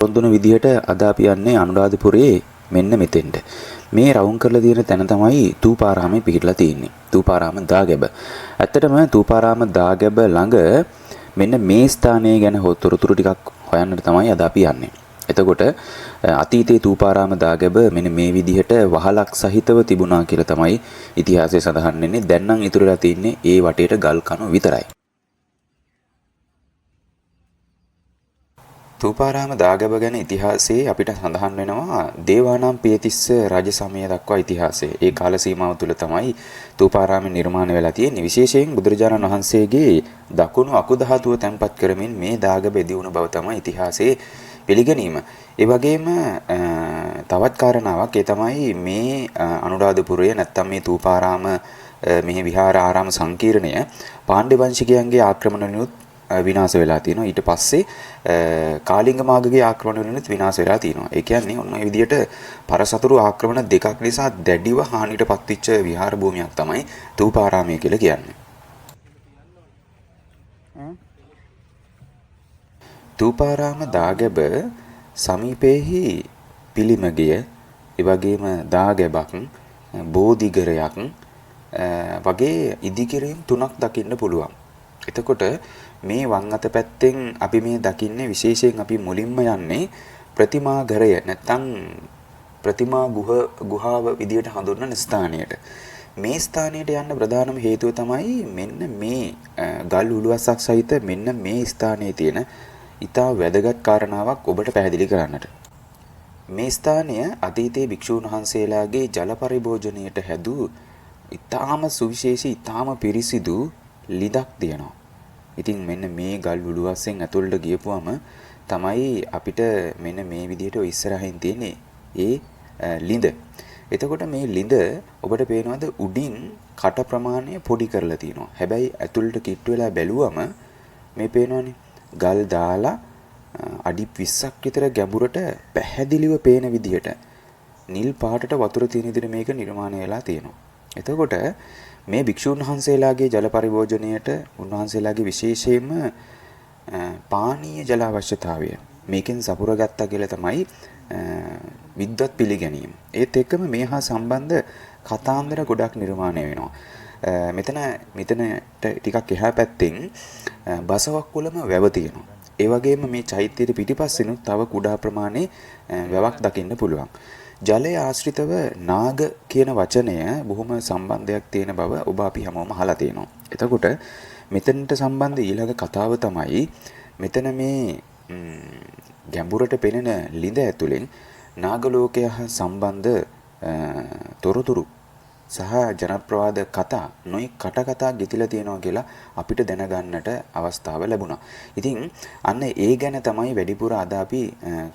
පොන්දුන විදිහට අද අපි යන්නේ අනුරාධපුරයේ මෙන්න මෙතෙන්ට. මේ රවුම් කරලා තියෙන තැන තමයි තූපාරාමේ පිහිටලා තියෙන්නේ. තූපාරාම දාගැබ. ඇත්තටම තූපාරාම දාගැබ ළඟ මෙන්න මේ ස්ථානය ගැන තොරතුරු ටිකක් හොයන්නට තමයි අද අපි යන්නේ. එතකොට අතීතයේ තූපාරාම දාගැබ මෙන්න මේ විදිහට වහලක් සහිතව තිබුණා කියලා තමයි ඉතිහාසයේ සඳහන් වෙන්නේ. දැන් නම් ඉතුරුලා තියෙන්නේ ඒ වටේට ගල් කණු විතරයි. තූපාරාම දාගැබ ගැන ඉතිහාසයේ අපිට සඳහන් වෙනවා දේවානම් පියතිස්ස රජ සමය දක්වා ඉතිහාසය. ඒ කාල සීමාව තුළ තමයි තූපාරාමය නිර්මාණය වෙලා තියෙන්නේ. විශේෂයෙන් බුදුරජාණන් වහන්සේගේ දකුණු අකුධාතුව තැන්පත් කරමින් මේ දාගැබ එදී වුණ බව තමයි ඉතිහාසයේ පිළිගැනීම. ඒ වගේම තවත් කාරණාවක් ඒ තමයි මේ අනුරාධපුරයේ නැත්තම් මේ තූපාරාම මෙහි විහාර ආරාම සංකීර්ණය පාණ්ඩ්‍ය වංශිකයන්ගේ ආක්‍රමණවලිනුත් විනාශ වෙලා තියෙනවා. ඊට පස්සේ කාලිංග මාගගේ ආක්‍රමණ වලිනුත් විනාශ වෙලා තියෙනවා. ඒ කියන්නේ ඔන්න ඔය විදිහට පරසතුරු ආක්‍රමණ දෙකක් නිසා දැඩිව හානියටපත් වෙච්ච විහාර භූමියක් තමයි තූපාරාමය කියලා කියන්නේ. තූපාරාම දාගැබ සමීපයේහි පිළිමගය, ඒ වගේම දාගැබක්, බෝධිගරයක් වගේ ඉදිකිරීම් තුනක් දකින්න පුළුවන්. එතකොට මේ වම් අත පැත්තෙන් අපි මේ දකින්නේ විශේෂයෙන් අපි මුලින්ම යන්නේ ප්‍රතිමා ඝරය නැත්නම් ප්‍රතිමා ගුහාව විදියට හඳුන්වන ස්ථානයට. මේ ස්ථානයට යන්න ප්‍රධානම හේතුව තමයි මෙන්න මේ ගල් උළුවස්සක් සහිත මෙන්න මේ ස්ථානයේ තියෙන ඊටා වැදගත් කාරණාවක් ඔබට පැහැදිලි කරන්නට. මේ ස්ථානය අතීතයේ භික්ෂූන් වහන්සේලාගේ ජල පරිභෝජනයට හැදූ ඊටාම සුවිශේෂී ඊටාම පිරිසිදු ලිඳක් තියෙනවා. ඉතින් මෙන්න මේ ගල් උළුවස්සෙන් ඇතුළට ගියපුවම තමයි අපිට මෙන්න මේ විදිහට ඔය ඉස්සරහින් තියෙන්නේ ඒ ලිඳ. එතකොට මේ ලිඳ ඔබට පේනවද උඩින් කට ප්‍රමාණය පොඩි කරලා තියෙනවා. හැබැයි ඇතුළට කිට්ටු වෙලා බැලුවම මේ පේනවනේ ගල් දාලා අඩි 20ක් විතර ගැඹුරට පැහැදිලිව පේන විදිහට නිල් පාටට වතුර තියෙන විදිහට මේක නිර්මාණය වෙලා තියෙනවා. එතකොට මේ භික්ෂුන් වහන්සේලාගේ ජල පරිභෝජනයට උන්වහන්සේලාගේ විශේෂයෙන්ම පානීය ජල අවශ්‍යතාවය මේකෙන් සපුර ගත්තා කියලා තමයි විද්වත් පිළිගැනීම. ඒත් එක්කම මේ හා සම්බන්ධ කතාන්දර ගොඩක් නිර්මාණය වෙනවා. මෙතනට ටිකක් එහා පැත්තෙන් බසවක්කුලම වැව තියෙනවා. ඒ වගේම මේ චෛත්‍යයේ පිටිපස්සෙනුත් තව කුඩා ප්‍රමාණයේ වැවක් දකින්න පුළුවන්. ජලය ආශ්‍රිතව නාග කියන වචනය බොහොම සම්බන්ධයක් තියෙන බව ඔබ අපි හැමෝම අහලා තියෙනවා. එතකොට මෙතනට සම්බන්ධ ඊළඟ කතාව තමයි මෙතන මේ ගැඹුරට පෙනෙන ලිඳ ඇතුලෙන් නාග ලෝකය හා සම්බන්ධ තොරතුරු සහ ජනප්‍රවාද කතා නොයෙක් කටකතා ගෙතිලා තියෙනවා කියලා අපිට දැනගන්නට අවස්ථාව ලැබුණා. ඉතින් අන්න ඒ ගැන තමයි වැඩිපුර අද අපි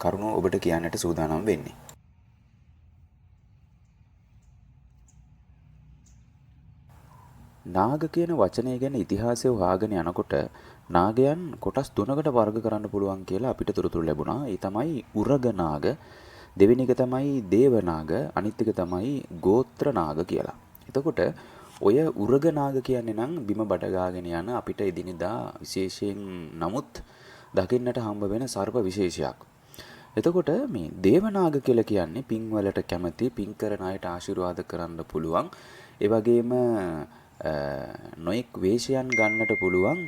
කරුණු ඔබට කියන්නට සූදානම් වෙන්නේ. නාග කියන වචනය ගැන ඉතිහාසය හොයාගෙන යනකොට නාගයන් කොටස් තුනකට වර්ග කරන්න පුළුවන් කියලා අපිට තොරතුරු ලැබුණා. ඒ තමයි උරග නාග, දෙවෙනි එක තමයි දේව නාග, අනිත් එක තමයි ගෝත්‍ර නාග කියලා. එතකොට ඔය උරග නාග කියන්නේ නම් බිම බඩ ගාගෙන යන අපිට එදිනෙදා විශේෂයෙන් නමුත් දකින්නට හම්බ වෙන සර්ප විශේෂයක්. එතකොට මේ දේව නාග කියලා කියන්නේ පින් වලට කැමති, පින් කරන අයට ආශිර්වාද කරන්න පුළුවන්. ඒ වගේම නොයෙක් වේශයන් ගන්නට පුළුවන්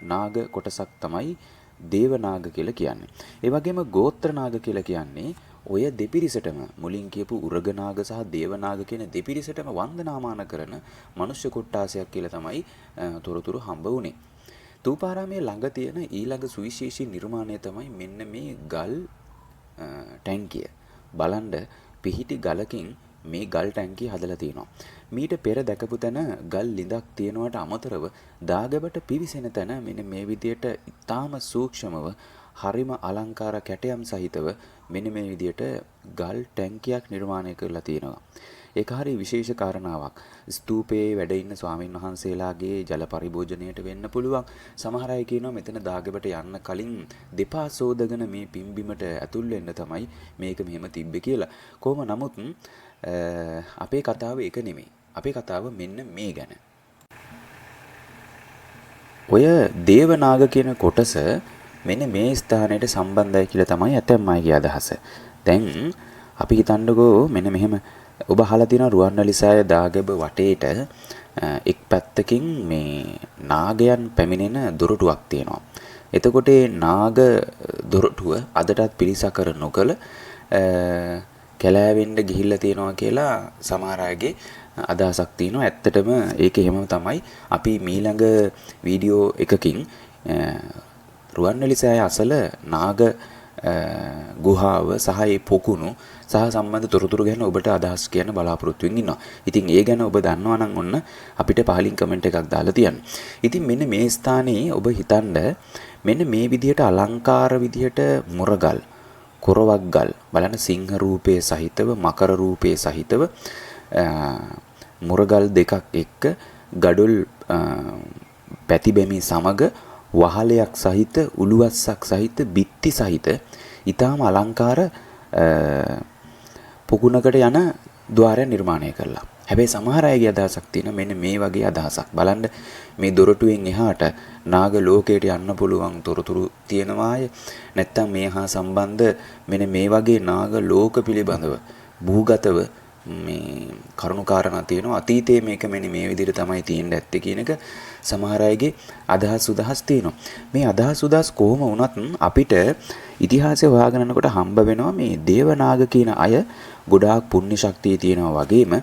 නාග කොටසක් තමයි දේව නාග කියලා කියන්නේ. ඒ වගේම ගෝත්‍ර නාග කියලා කියන්නේ ඔය දෙපිරිසටම මුලින් කියපු උරග නාග සහ දේව නාග කියන දෙපිරිසටම වන්දනාමාන කරන මනුෂ්‍ය කොට්ටාසයක් කියලා තමයි තොරතුරු හම්බ වුනේ. තූපාරාමයේ ළඟ තියෙන ඊළඟ සුවිශේෂී නිර්මාණය තමයි මෙන්න මේ ගල් ටැංකිය. බලන්න පිහිටි ගලකින් මේ ගල් ටැංකිය හදලා තියෙනවා. මීට පෙර දැකපු තැන ගල් ලිඳක් තියෙනවට අමතරව දාගැබට පිවිසෙන තැන මෙන්න මේ විදියට ඊටාම සූක්ෂමව හරිම අලංකාර කැටයම් සහිතව මෙන්න මේ විදියට ගල් ටැංකියක් නිර්මාණය කරලා තියෙනවා. ඒක හරි විශේෂ කාරණාවක්. ස්තූපයේ වැඩ ඉන්න ස්වාමින් වහන්සේලාගේ ජල පරිභෝජනයට වෙන්න පුළුවන්. සමහර අය කියනවා මෙතන දාගැබට යන්න කලින් දෙපා සෝදගෙන මේ පිම්බිමට ඇතුල් වෙන්න තමයි මේක මෙහෙම තිබ්බේ කියලා. කොහොම නමුත් අපේ කතාව ඒක නෙමෙයි. අපේ කතාව මෙන්න මේ ගැන. ඔය දේවනාග කියන කොටස මෙන්න මේ ස්ථානයට සම්බන්ධයි කියලා තමයි ඇතැම් අයගේ අදහස. දැන් අපි හිතන්නකෝ මෙන්න මෙහෙම ඔබ අහලා තියෙනවා රුවන්වැලිසෑය දාගැබ වටේට එක් පැත්තකින් මේ නාගයන් පැමිණෙන දොරටුවක් තියෙනවා. එතකොට ඒ නාග දොරටුව අදටත් පිළිසකර නොකළ කැලෑවෙන්න ගිහිල්ලා තියෙනවා කියලා සමහර අයගේ අදහසක් තියෙනවා. ඇත්තටම ඒක එහෙම තමයි. අපි මීළඟ වීඩියෝ එකකින් රුවන්වැලිසෑය අසල නාග ගුහාව සහ ඒ පොකුණු සහ සම්බන්ධ තොරතුරු ගැන ඔබට අදහස් කියන්න බලාපොරොත්තු වෙමින් ඉන්නවා. ඉතින් ඒ ගැන ඔබ දන්නවා නම් ඔන්න අපිට පහලින් කමෙන්ට් එකක් දාලා තියන්න. ඉතින් මෙන්න මේ ස්ථානයේ ඔබ හිතන්න මෙන්න මේ විදිහට අලංකාර විදිහට මුරගල්, කොරවක් ගල් බලන්න සිංහ රූපයේ සහිතව, මකර රූපයේ සහිතව මුරගල් දෙකක් එක්ක ගඩොල් පැතිබැමි සමග වහලයක් සහිත, උළුවස්සක් සහිත, බිත්ති සහිත ඊටාම අලංකාර පොකුණකට යන ద్వාරය නිර්මාණය කළා. හැබැයි සමහර අයගේ අදහසක් තියෙන මෙන්න මේ වගේ අදහසක්. බලන්න මේ දොරටුවෙන් එහාට නාග ලෝකයට යන්න පුළුවන් තොරතුරු තියෙනවාය. නැත්තම් මේ හා සම්බන්ධ මෙන්න මේ වගේ නාග ලෝක පිළිබඳව භූගතව මේ කරුණාකාරණා තියෙනවා. අතීතයේ මේක මෙන්න මේ විදිහට තමයි තියෙන්න ඇත්තේ කියන එක සමහර අයගේ අදහස් තියෙනවා. මේ අදහස් කොහොම වුණත් අපිට ඉතිහාසය හොයාගෙන යනකොට හම්බ වෙනවා මේ දේවනාග කියන අය ගොඩාක් පුණ්‍ය ශක්තිය තියෙනවා වගේම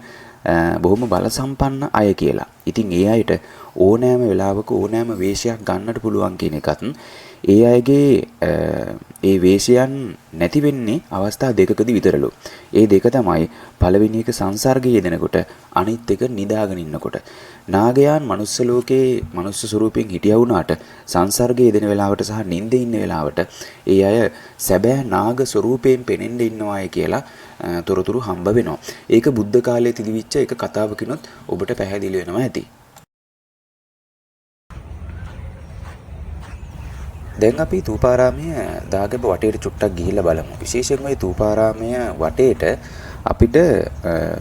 බොහොම බල සම්පන්න අය කියලා. ඉතින් ඒ අයට ඕනෑම වෙලාවක ඕනෑම වේශයක් ගන්නට පුළුවන් කියන එකත් ඒ අයගේ ඒ වේශයන් නැති වෙන්නේ අවස්ථා දෙකකදී විතරලු. ඒ දෙක තමයි පළවෙනි එක සංසර්ගයේ යෙදෙනකොට, අනිත් එක නිදාගෙන ඉන්නකොට. නාගයන් මනුස්ස ලෝකේ මනුස්ස ස්වරූපයෙන් හිටියා වුණාට සංසර්ගයේ යෙදෙන වෙලාවට සහ නිින්දේ ඉන්න වෙලාවට ඒ අය සැබෑ නාග ස්වරූපයෙන් පෙනෙන්න ඉන්නවායි කියලා තොරතුරු හම්බ වෙනවා. ඒක බුද්ධ කාලයේ තිබිච්ච එක කතාවකිනුත් ඔබට පැහැදිලි වෙනවා ඇති. දැන් අපි තූපාරාමය දාගැබ වටේට චුට්ටක් ගිහිල්ලා බලමු. විශේෂයෙන්ම මේ තූපාරාමය වටේට අපිට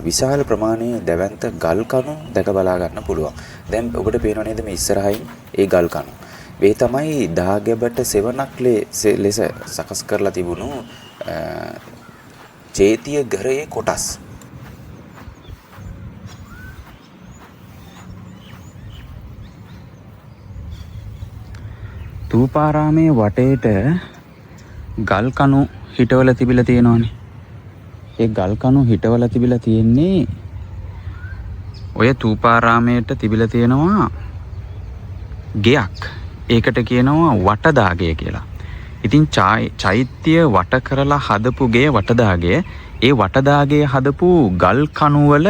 විශාල ප්‍රමාණයේ දැවැන්ත ගල් කණු දැක බලා ගන්න පුළුවන්. දැන් ඔබට පේනව නේද මේ ඉස්සරහින් ඒ ගල් කණු. මේ තමයි දාගැබට සෙවණක් ලෙස සකස් කරලා තිබුණු චේතිය ගරයේ කොටස්. තූපාරාමයේ වටේට ගල් කණු හිටවල තිබිලා තියෙනවානේ. ඒ ගල් කණු හිටවල තිබිලා තියෙන්නේ ඔය තූපාරාමයට තිබිලා තියෙනවා ගෙයක්. ඒකට කියනවා වටදාගය කියලා. ඉතින් චෛත්‍ය වට කරලා හදපු ගේ වටදාගය. ඒ වටදාගය හදපු ගල් කණු වල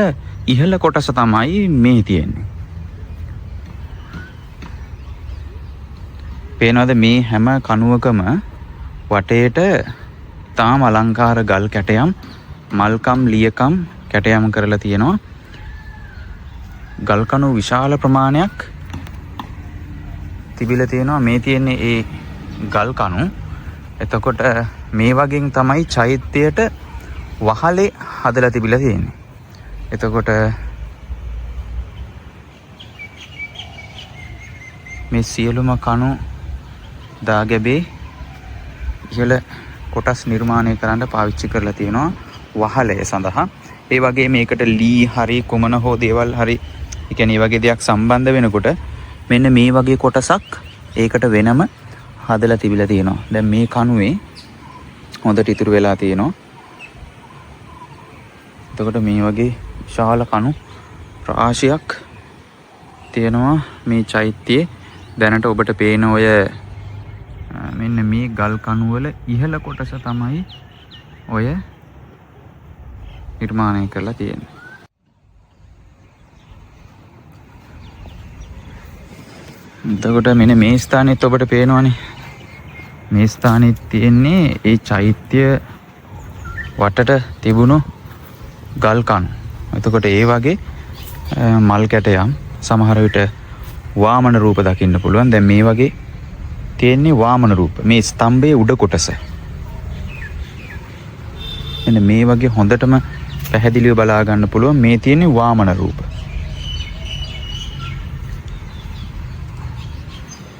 ඉහළ කොටස තමයි මේ තියෙන්නේ. පේනවද මේ හැම කණුවකම වටේට තාම අලංකාර ගල් කැටයම්, මල්කම්, ලියකම් කැටයම් කරලා තියෙනවා. ගල් කණු විශාල ප්‍රමාණයක් තිබිලා තියෙනවා. මේ තියෙන්නේ ඒ ගල් කණු. එතකොට මේ වගේ තමයි චෛත්‍යයට වහලේ හදලා තිබිලා තියෙන්නේ. එතකොට මේ සියලුම කණු දාගැබේ ඉහළ කොටස් නිර්මාණය කරන්න පාවිච්චි කරලා තියෙනවා වහලය සඳහා. ඒ වගේ මේකට ලී හරි කුමන හෝ දේවල් හරි ඒ කියන්නේ වගේ දෙයක් සම්බන්ධ වෙනකොට මෙන්න මේ වගේ කොටසක් ඒකට වෙනම හදලා තිබිලා තියෙනවා. දැන් මේ කණුවේ හොඳට ඉතුරු වෙලා තියෙනවා. එතකොට මේ වගේ විශාල කණු රාශියක් තියෙනවා මේ චෛත්‍යයේ. දැනට ඔබට පේන ඔය මෙන්න මේ ගල් කණු වල ඉහළ කොටස තමයි ඔය නිර්මාණය කරලා තියෙන්නේ. එතකොට මෙන්න මේ ස්ථානෙත් ඔබට පේනවනේ. මේ ස්ථානෙත් තියෙන්නේ ඒ චෛත්‍ය වටට තිබුණු ගල් කණු. එතකොට ඒ වගේ මල් කැටයම් සමහර විට වාමන රූප දකින්න පුළුවන්. දැන් මේ වගේ තියෙන්නේ වාමන රූප. මේ ස්තම්භයේ උඩ කොටස. එන්න මේ වගේ හොඳටම පැහැදිලිව බලා ගන්න පුළුවන් මේ තියෙන්නේ වාමන රූප.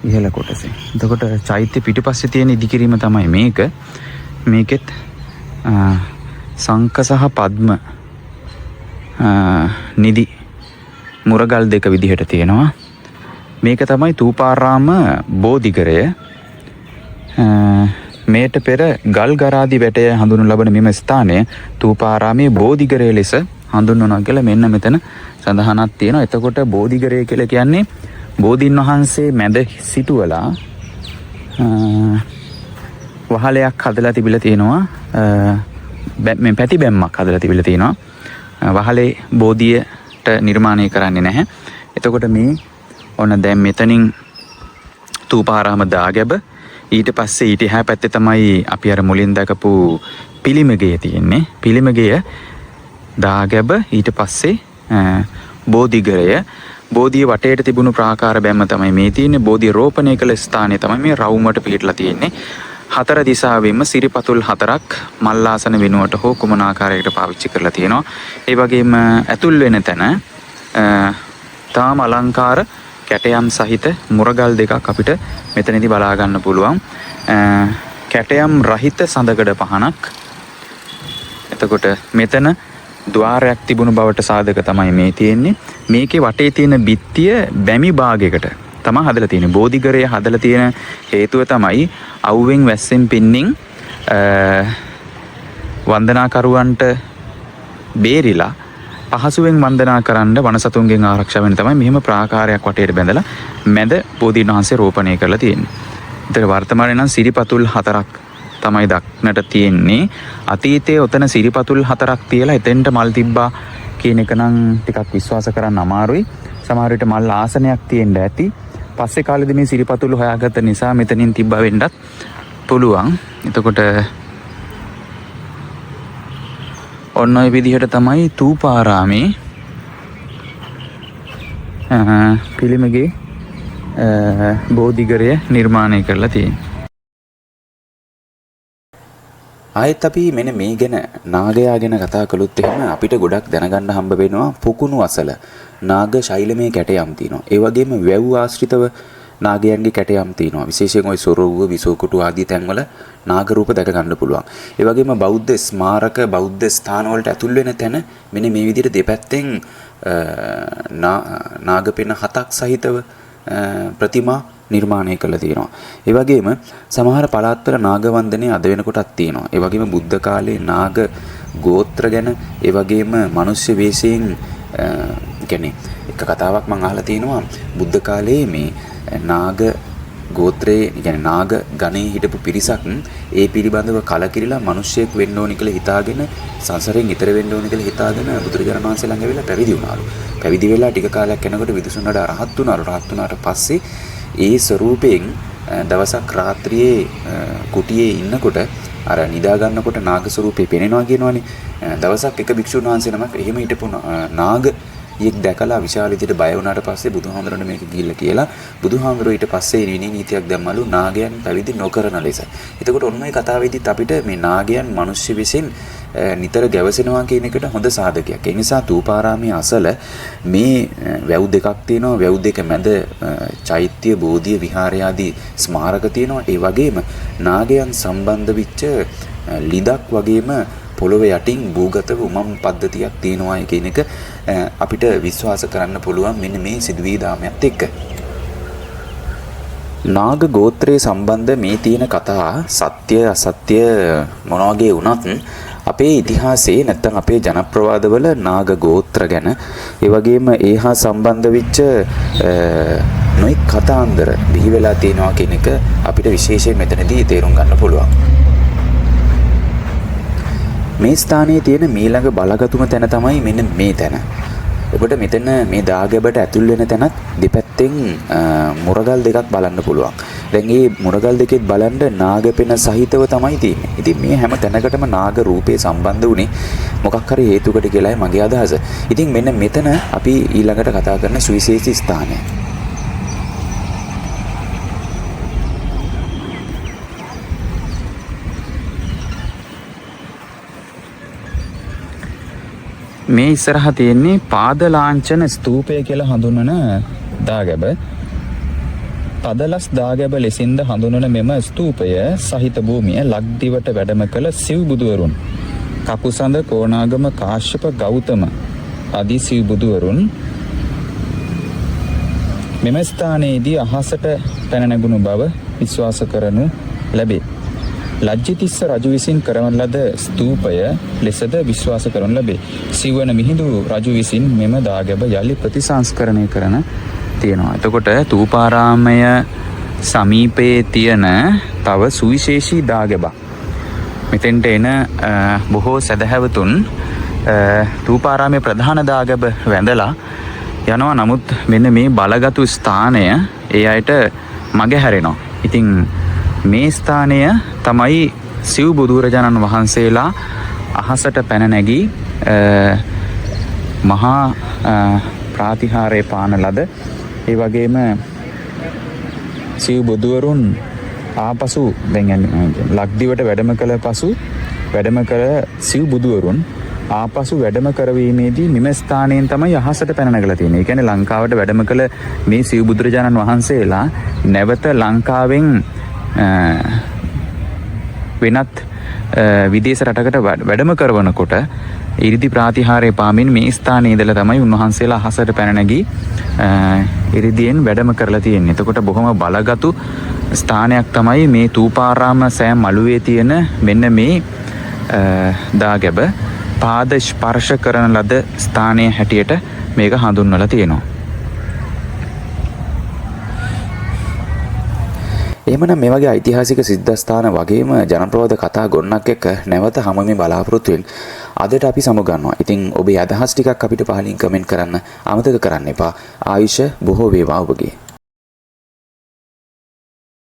ඉහළ කොටසේ. එතකොට චෛත්‍ය පිටිපස්සේ තියෙන ඉදිකිරීම තමයි මේක. මේකෙත් සංක සහ පද්ම නිදි මුරගල් දෙක විදිහට තියෙනවා. මේක තමයි ථූපාරාම බෝධිගරය. මේට පෙර ගල් ගරාදි වැටය හඳුනු ලබන මෙම ස්ථානය ථූපාරාමේ බෝධිගරය ලෙස හඳුන්වනවා කියලා මෙන්න මෙතන සඳහනක් තියෙනවා. එතකොට බෝධිගරය කියලා කියන්නේ බෝධීන් වහන්සේ මැද සිටුවලා වහලයක් හදලා තිබිලා තියෙනවා. මේ පැති බැම්මක් හදලා තිබිලා තියෙනවා. වහලේ බෝධියට නිර්මාණය කරන්නේ නැහැ. එතකොට මේ ඔන්න දැන් මෙතනින් ථූපාරාම දාගැබ, ඊට පස්සේ ඊට එහා පැත්තේ තමයි අපි අර මුලින් දැකපු පිළිමගය තියෙන්නේ. පිළිමගය දාගැබ, ඊට පස්සේ බෝධිගරය. බෝධිය වටේට තිබුණු ප්‍රාකාර බැම්ම තමයි මේ තියෙන්නේ. බෝධිය රෝපණය කළ ස්ථානය තමයි මේ රවුමට පිහිටලා තියෙන්නේ. හතර දිසාවෙම සිරිපතුල් 4ක් මල්ලාසන වෙනුවට හෝ කුමන ආකාරයකට පාවිච්චි කරලා තියෙනවා. ඒ වගේම ඇතුල් වෙන තැන තාම අලංකාර කැටයම් සහිත මුරගල් දෙකක් අපිට මෙතනදී බලා ගන්න පුළුවන්. කැටයම් රහිත සඳකඩ පහනක්. එතකොට මෙතන ద్వාරයක් තිබුණු බවට සාධක තමයි මේ තියෙන්නේ. මේකේ වටේ තියෙන බිත්තිය බැමි භාගයකට තමයි හදලා තියෙන්නේ. බෝධිගරය හදලා තියෙන හේතුව තමයි අවුවෙන් වැස්සෙන් පින්නින් වන්දනාකරුවන්ට බේරිලා පහසුවෙන් වන්දනා කරන්න වනසතුන්ගෙන් ආරක්ෂා වෙන්න තමයි මෙහෙම ප්‍රාකාරයක් වටේට බැඳලා මැද බෝධීන් වහන්සේ රෝපණය කරලා තියෙන්නේ. ඒතර වර්තමානයේ නම් සිරිපතුල් 4ක් තමයි දක්නට තියෙන්නේ. අතීතයේ ඔතන සිරිපතුල් 4ක් තියලා එතෙන්ට මල් තිබ්බා කියන එක නම් ටිකක් විශ්වාස කරන්න අමාරුයි. සමහර විට මල් ආසනයක් තියෙන්න ඇති. පස්සේ කාලෙදි මේ සිරිපතුල් හොයාගත්ත නිසා මෙතනින් තිබ්බා වෙන්නත් පුළුවන්. එතකොට ඔන්න ඔය විදිහට තමයි ථූපාරාමේ පිළිමගේ බෝධිගරය නිර්මාණය කරලා තියෙන්නේ. ආයෙත් අපි මෙන්න මේ ගැන නාගයා ගැන කතා කළොත් එහෙම අපිට ගොඩක් දැනගන්න හම්බ වෙනවා පොකුණු අසල නාග ශෛලමේ කැටයම් තියෙනවා. ඒ වගේම වැව් ආශ්‍රිතව නාගයන්ගේ කැටයම් තියෙනවා. විශේෂයෙන් ওই සොරවුව, විසෝකුටු ආදී තැන්වල නාග රූප දැක ගන්න පුළුවන්. ඒ වගේම බෞද්ධ ස්මාරක, බෞද්ධ ස්ථාන වලට ඇතුල් වෙන තැන මෙන්න මේ විදිහට දෙපැත්තෙන් නාග පෙන 7ක් සහිතව ප්‍රතිමා නිර්මාණය කළා තියෙනවා. ඒ වගේම සමහර පළාත්වල නාග වන්දනය අද වෙනකොටත් තියෙනවා. ඒ වගේම බුද්ධ කාලේ නාග ගෝත්‍ර ගැන, ඒ වගේම මිනිස්සු වේශයෙන් කියන්නේ එක කතාවක් මම අහලා තියෙනවා. බුද්ධ කාලේ මේ නාග ගෝත්‍රයේ කියන්නේ නාග ගණේ හිටපු පිරිසක් ඒ පිළිබඳව කලකිරිලා මිනිස්සෙක් වෙන්න ඕනි කියලා හිතාගෙන සංසාරයෙන් ඈතර වෙන්න ඕනි කියලා හිතාගෙන බුදුරජාණන් වහන්සේ ළඟ වෙලා පැවිදි වුණාලු. පැවිදි වෙලා ටික කාලයක් යනකොට විදුසුන්නට රහත් වුණාලු. රහත් වුණාට පස්සේ ඒ ස්වරූපයෙන් දවසක් රාත්‍රියේ කුටියේ ඉන්නකොට අර නිදා ගන්නකොට නාග ස්වරූපේ පෙනෙනවා කියනවනේ. දවසක් එක භික්ෂුන් වහන්සේ නමක් එහෙම හිටපු නාග යෙක් දැකලා විශාල විදිහට බය වුණාට පස්සේ බුදුහාමුදුරනේ මේක ගිහිල්ලා කියලා බුදුහාමුදුරුවෝ ඊට පස්සේ විනී නීතියක් දැම්මලු නාගයන් පැවිදි නොකරන ලෙස. එතකොට ඔන්න ඔය කතාවේදීත් අපිට මේ නාගයන් මිනිස්සු විසින් නිතර ගැවසෙනවා කියන එකට හොඳ සාධකයක්. ඒ නිසා ථූපාරාමයේ අසල මේ වැව් දෙකක් තියෙනවා. වැව් දෙක මැද චෛත්‍ය, බෝධිය, විහාරය ආදී ස්මාරක තියෙනවා. ඒ වගේම නාගයන් සම්බන්ධ වෙච්ච ලිදක් වගේම පොළොවේ යටින් භූගතව උමම් පද්ධතියක් තියෙනවා කියන එක අපිට විශ්වාස කරන්න පුළුවන් මෙන්න මේ සිදුවී දාමයත් එක්ක. නාග ගෝත්‍රයේ සම්බන්ධ මේ තියෙන කතා සත්‍ය අසත්‍ය මොන වගේ වුණත් අපේ ඉතිහාසයේ නැත්නම් අපේ ජනප්‍රවාදවල නාග ගෝත්‍ර ගැන ඒ වගේම ඒහා සම්බන්ධ වෙච්ච නොයෙක් කතාන්දර බිහි වෙලා තියෙනවා කියන එක අපිට විශේෂයෙන් මෙතනදී තේරුම් ගන්න පුළුවන්. මේ ස්ථානයේ තියෙන මීළඟ බලගතුම තැන තමයි මෙන්න මේ තැන. ඔබට මෙතන මේ දාගැබට ඇතුල් වෙන තැනත් දෙපැත්තෙන් මුරගල් දෙකක් බලන්න පුළුවන්. දැන් මේ මුරගල් දෙකෙත් බලන්න නාගපෙන සහිතව තමයි තියෙන්නේ. ඉතින් මේ හැම තැනකටම නාග රූපේ සම්බන්ධ වුණේ මොකක් හරි හේතුවකට කියලායි මගේ අදහස. ඉතින් මෙන්න මෙතන අපි ඊළඟට කතා කරන සුවිශේෂී ස්ථානය. මේ ඉස්සරහා තියෙන්නේ පාද ලාංඡන ස්තූපය කියලා හඳුන්වන දාගැබ. තදලස් දාගැබ ලෙසින්ද හඳුනන මෙම ස්තූපය සහිත භූමිය ලක්දිවට වැඩම කළ සිව් බුදුවරුන් කපුසඳ කෝණාගම කාශ්‍යප ගෞතම ආදී සිව් බුදුවරුන් මෙම ස්ථානයේදී අහසට පැන නැගුණු බව විශ්වාස කරනු ලැබේ. ලජ්ජිතිස්ස රජු විසින් කරන ලද ස්තූපය ලෙසද විශ්වාස කරනු ලැබේ. සිව්වන මිහිඳු රජු විසින් මෙම දාගැබ යලි ප්‍රතිසංස්කරණය කරන තියෙනවා. එතකොට තූපාරාමය සමීපයේ තියෙන තව සුවිශේෂී දාගැබක්. මෙතෙන්ට එන බොහෝ සැදැහැවතුන් තූපාරාමයේ ප්‍රධාන දාගැබ වැඳලා යනවා. නමුත් මෙන්න මේ බලගතු ස්ථානය ඒ අයට මගහැරෙනවා. ඉතින් මේ ස්ථානය තමයි සිව් බුදුරජාණන් වහන්සේලා අහසට පැන නැගී මහා ප්‍රාතිහාරය පාන ලද, ඒ වගේම සිව් බුදුවරුන් ආපසු දැන් ලක්දිවට වැඩම කළ පසු වැඩම කළ සිව් බුදුවරුන් ආපසු වැඩම කරවීමේදී මෙම ස්ථානයෙන් තමයි අහසට පැන නැගලා තියෙන්නේ. ඒ කියන්නේ ලංකාවට වැඩම කළ මේ සිව් බුදුරජාණන් වහන්සේලා නැවත ලංකාවෙන් වෙනත් විදේශ රටකට වැඩම කරවනකොට ඉරිදි ප්‍රාතිහාරය පාමින් මේ ස්ථානයේ ඉඳලා තමයි උන්වහන්සේලා අහසට පැන නැගී ඉරිදියෙන් වැඩම කරලා තියෙන්නේ. එතකොට බොහොම බලගතු ස්ථානයක් තමයි මේ තූපාරාම සෑම මළුවේ තියෙන මෙන්න මේ දාගැබ. පාද ස්පර්ශ කරන ලද ස්ථානයේ හැටියට මේක හඳුන්වලා තියෙනවා. එහෙමනම් මේ වගේ ඓතිහාසික සිද්ධාස්ථාන වගේම ජනප්‍රවාද කතා ගොන්නක් එක්ක නැවත හැමෝම බලාපොරොත්තුෙන් අදට අපි සමුගන්නවා. ඉතින් ඔබේ අදහස් ටිකක් අපිට පහලින් කමෙන්ට් කරන්න අමතක කරන්න එපා. ආයුෂ බොහෝ වේවා ඔබගේ.